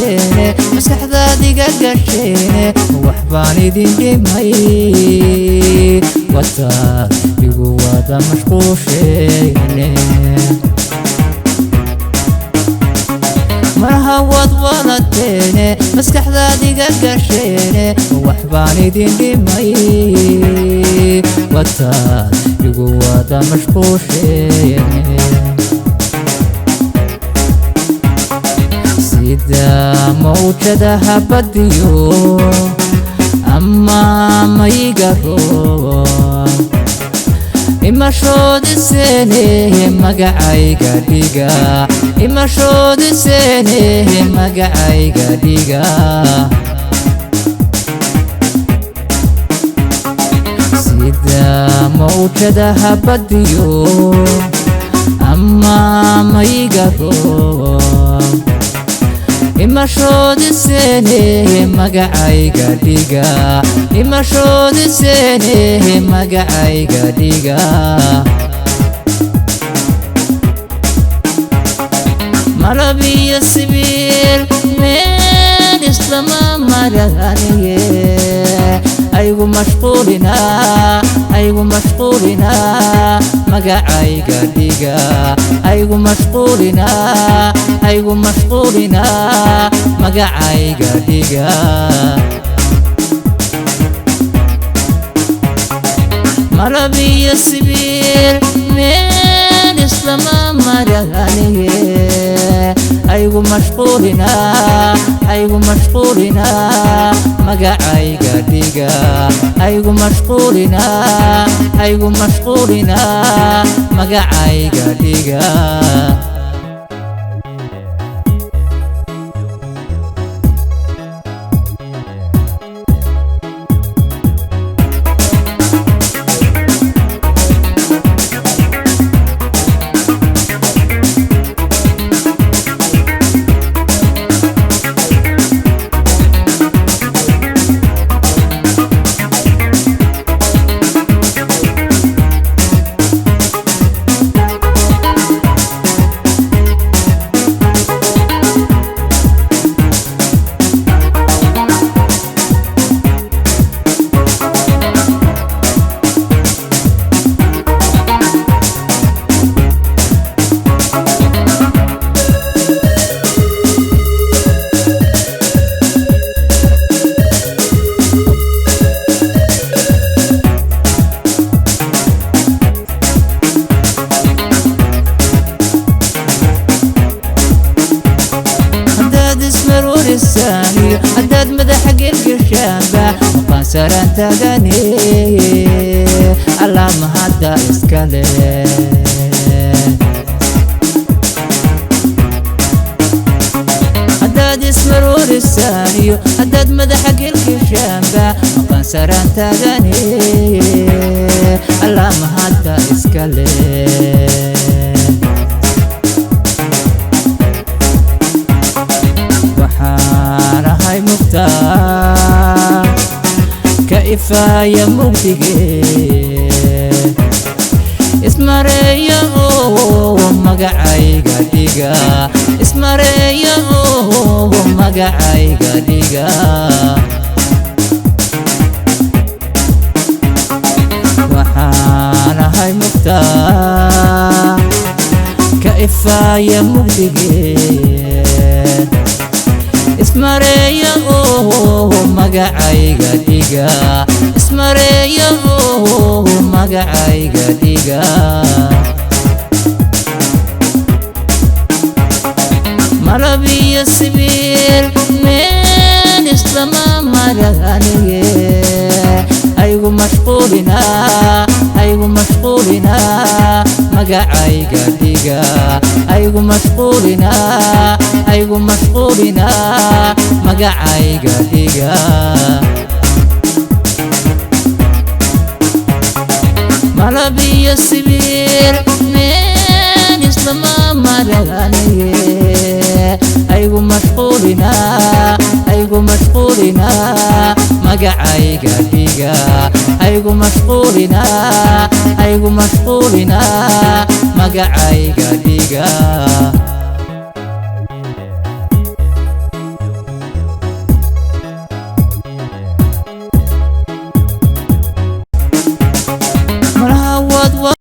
wadateene maskaxdaadiga gasheene waxbaan idin dhimay wataad igu wada mashquusheene marha wadateene maskaxdaadiga gasheene waxbaan idin dhimay wataad igu wada mashquusheene sida mawjadaha badiyo ama maygaro imashoodiseene magacayga dhiga imashoodiseene magacayga dhiga sida mawjadaha badiyo ama maygaro imashoodiseene magacayga dhiga imashoodiseene magacayga dhiga malab iyo sibiil meel islama maraniye aygu mashquulina magacayga dhiga aygu mashquulina magacayga dhiga malab iyo sibiil meel islama maraniye aygu mashquulina magacayga dhiga aygu mashquulina magacayga dhiga haddaad madaxa gelgashaanba maqaansaran taagane allaama hadda iskale haddaad ismaruurisaaniyo haddaad madaxa gelgashaanba maqaansaran taagane allaama hadda iskale كإفاية مبتغي اسمريا مقعيقا ديقا اسمريا مقعيقا ديقا وحانا هاي مختار كإفاية مبتغي اسمريا magacayga dhiga ismareeya magacayga dhiga malab iyo sibiil meel islama maraniye aygu mashquulina magacayga dhiga aygu mashquulina magacayga dhiga malab iyo sibiil meel islama maraniye aygu mashquulina magacayga dhiga aygu mashquulina magacayga dhiga